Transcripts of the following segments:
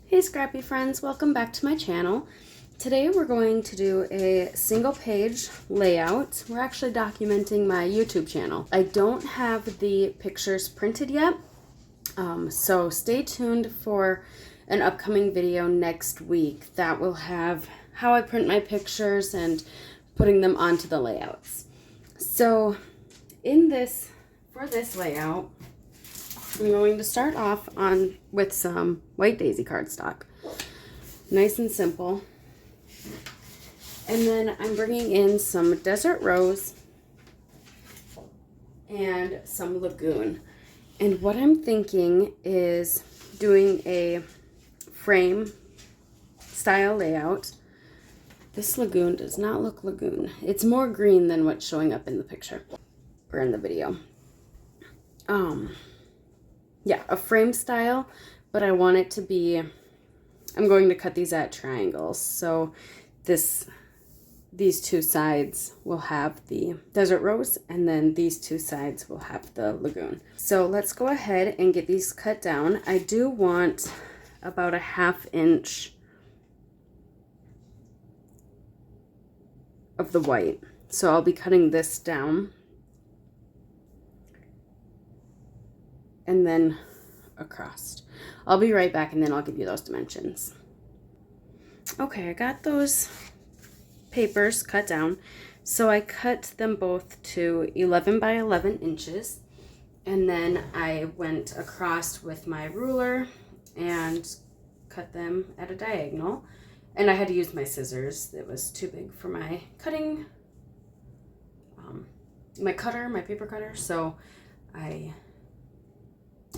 Hey Scrappy friends, welcome back to my channel. Today we're going to do a single page layout. We're actually documenting my YouTube channel. I don't have the pictures printed yet, so stay tuned for an upcoming video next week that will have how I print my pictures and putting them onto the layouts. So for this layout, I'm going to start off with some white daisy cardstock. Nice and simple. And then I'm bringing in some desert rose and some lagoon. And what I'm thinking is doing a frame style layout. This lagoon does not look lagoon. It's more green than what's showing up in the picture or in the video. Yeah, a frame style, but I want it to be, I'm going to cut these at triangles. So these two sides will have the desert rose, and then these two sides will have the lagoon. So let's go ahead and get these cut down. I do want about a 1/2 inch of the white. So I'll be cutting this down and then across. I'll be right back and then I'll give you those dimensions. Okay, I got those papers cut down. So I cut them both to 11 by 11 inches. And then I went across with my ruler and cut them at a diagonal. And I had to use my scissors. It was too big for my cutting, my paper cutter. So I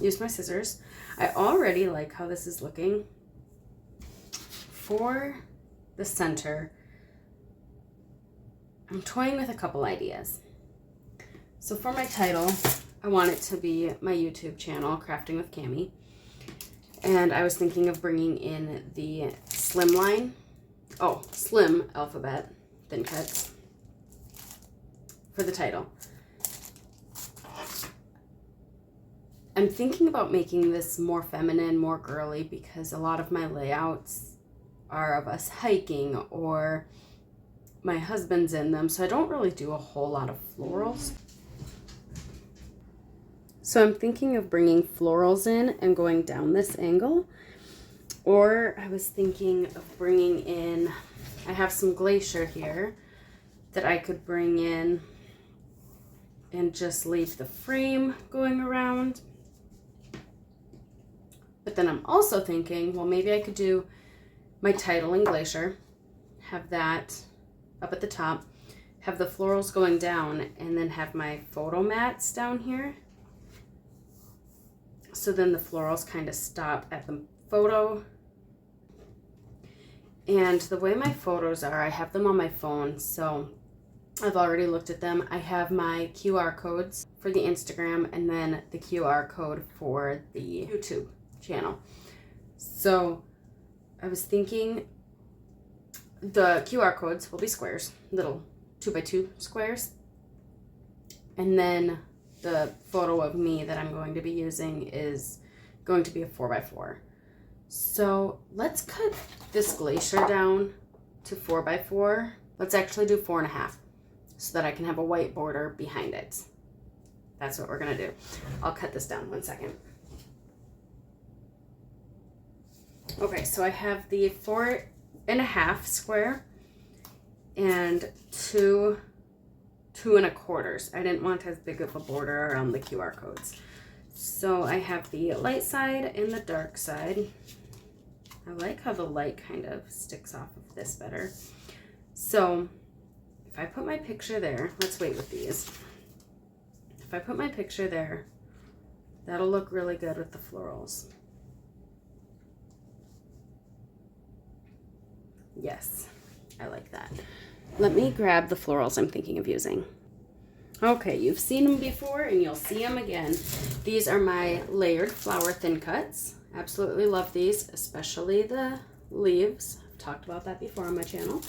used my scissors. I already like how this is looking. For the center, I'm toying with a couple ideas. So for my title, I want it to be my YouTube channel, Crafting with Cami. And I was thinking of bringing in the slim alphabet thin cuts for the title. I'm thinking about making this more feminine, more girly, because a lot of my layouts are of us hiking or my husband's in them, so I don't really do a whole lot of florals. So I'm thinking of bringing florals in and going down this angle, or I was thinking of bringing in, I have some glacier here that I could bring in and just leave the frame going around. But then I'm also thinking, well, maybe I could do my title in glacier, have that up at the top, have the florals going down, and then have my photo mats down here. So then the florals kind of stop at the photo. And the way my photos are, I have them on my phone, so I've already looked at them. I have my QR codes for the Instagram and then the QR code for the YouTube channel. So I was thinking the QR codes will be squares, little 2x2 squares. And then the photo of me that I'm going to be using is going to be a 4x4. So let's cut this glacier down to 4x4. Let's actually do 4.5 so that I can have a white border behind it. That's what we're gonna do. I'll cut this down 1 second. Okay, so I have the 4.5 square and 2.25. I didn't want as big of a border around the QR codes. So I have the light side and the dark side. I like how the light kind of sticks off of this better. So if I put my picture there, let's wait with these. If I put my picture there, that'll look really good with the florals. Yes, I like that. Let me grab the florals I'm thinking of using. Okay, you've seen them before and you'll see them again. These are my layered flower thin cuts. Absolutely love these, especially the leaves. I've talked about that before on my channel.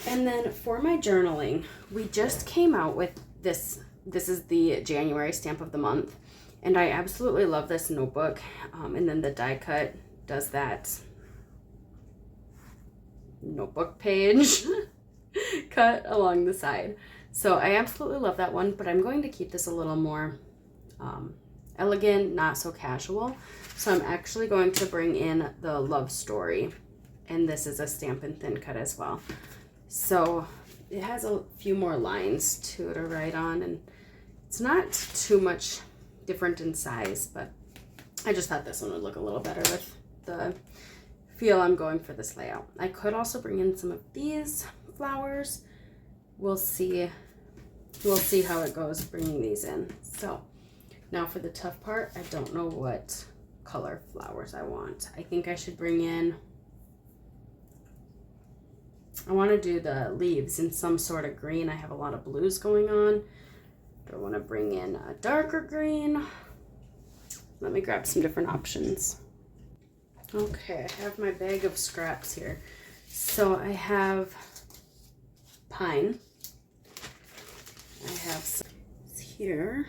And then for my journaling, we just came out with this. This is the January stamp of the month. And I absolutely love this notebook. And then the die cut does that notebook page cut along the side. So I absolutely love that one, but I'm going to keep this a little more elegant, not so casual. So I'm actually going to bring in the Love Story, and this is a Stampin' Thin Cut as well. So it has a few more lines to write on, and it's not too much different in size, but I just thought this one would look a little better with the feel I'm going for this layout. I could also bring in some of these flowers. We'll see how it goes bringing these in. So now for the tough part, I don't know what color flowers I want. I think I should bring in, I want to do the leaves in some sort of green. I have a lot of blues going on. Do I want to bring in a darker green? Let me grab some different options. Okay, I have my bag of scraps here. So I have pine. I have some here.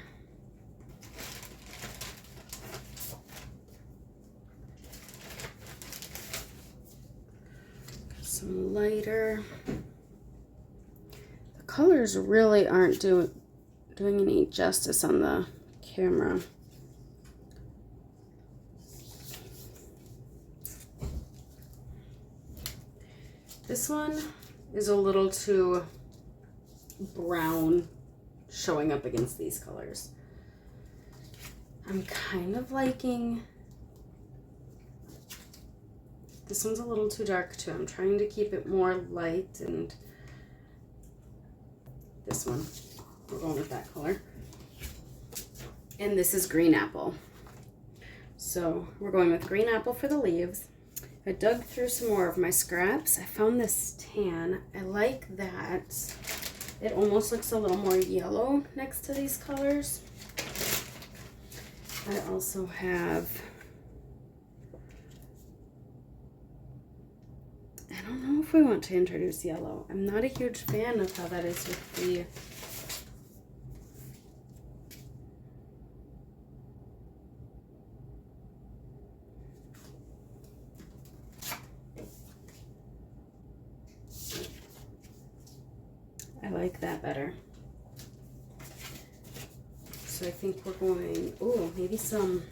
Some lighter. The colors really aren't doing any justice on the camera. This one is a little too brown showing up against these colors. I'm kind of liking, this one's a little too dark too. I'm trying to keep it more light, and this one, we're going with that color. And this is green apple. So we're going with green apple for the leaves. I dug through some more of my scraps. I found this tan. I like that. It almost looks a little more yellow next to these colors. I also have, I don't know if we want to introduce yellow. I'm not a huge fan of how that is with the I like that better. So I think we're going, oh, maybe some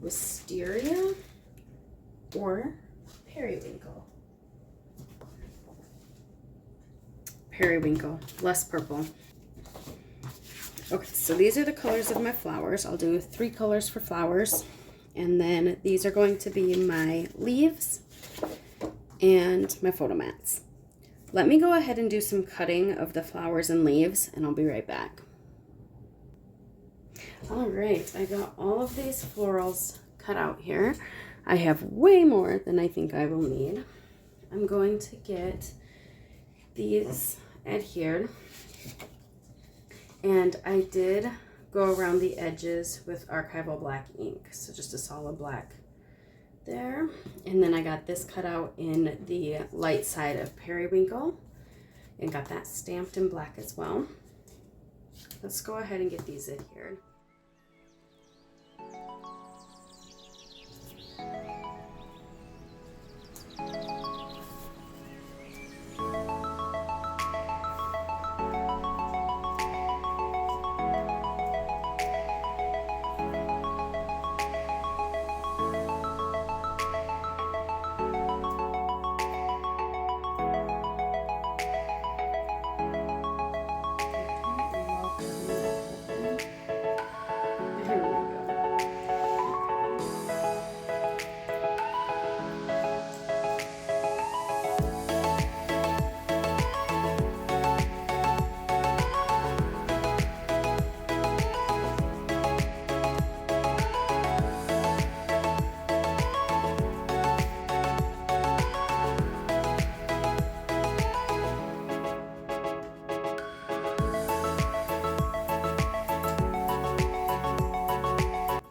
wisteria or periwinkle. Periwinkle, less purple. Okay, so these are the colors of my flowers. I'll do 3 colors for flowers. And then these are going to be my leaves and my photo mats. Let me go ahead and do some cutting of the flowers and leaves, and I'll be right back. All right, I got all of these florals cut out here. I have way more than I think I will need. I'm going to get these adhered, and I did go around the edges with archival black ink, so just a solid black there. And then I got this cut out in the light side of periwinkle and got that stamped in black as well. Let's go ahead and get these adhered.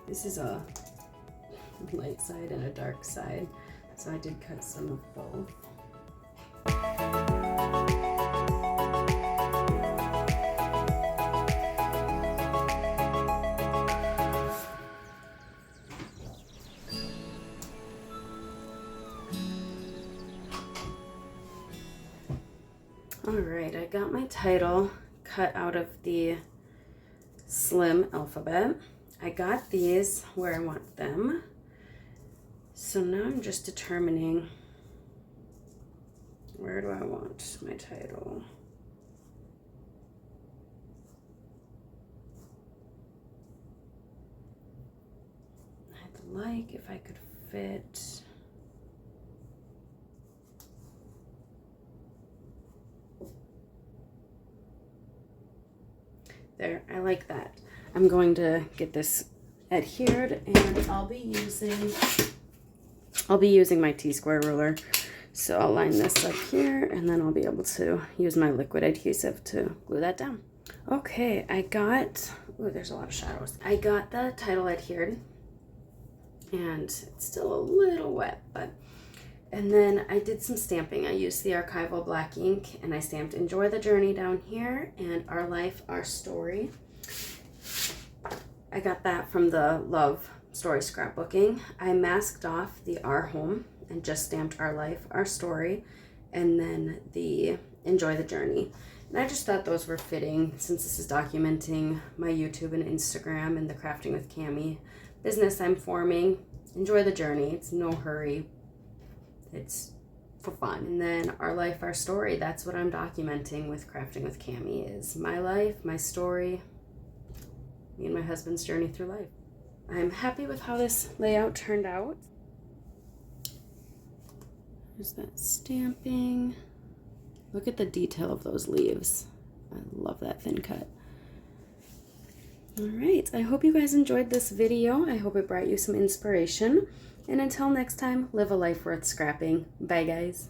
This is a light side and a dark side, so I did cut some of both. Alright, I got my title cut out of the slim alphabet. I got these where I want them. So now I'm just determining, where do I want my title? I'd like if I could fit. There, I like that. I'm going to get this adhered, and I'll be using my T-square ruler. So I'll line this up here, and then I'll be able to use my liquid adhesive to glue that down. Okay, I got, oh, there's a lot of shadows. I got the title adhered, and it's still a little wet, and then I did some stamping. I used the archival black ink, and I stamped "Enjoy the Journey" down here, and "Our Life, Our Story." I got that from the Love Story scrapbooking. I masked off the "Our Home" and just stamped "Our Life, Our Story," and then the "Enjoy the Journey." And I just thought those were fitting since this is documenting my YouTube and Instagram and the Crafting with Cami business I'm forming. Enjoy the journey. It's no hurry. It's for fun. And then "Our Life, Our Story." That's what I'm documenting with Crafting with Cami, is my life, my story, me and my husband's journey through life. I'm happy with how this layout turned out. There's that stamping. Look at the detail of those leaves. I love that thin cut. All right, I hope you guys enjoyed this video. I hope it brought you some inspiration. And until next time, live a life worth scrapping. Bye, guys.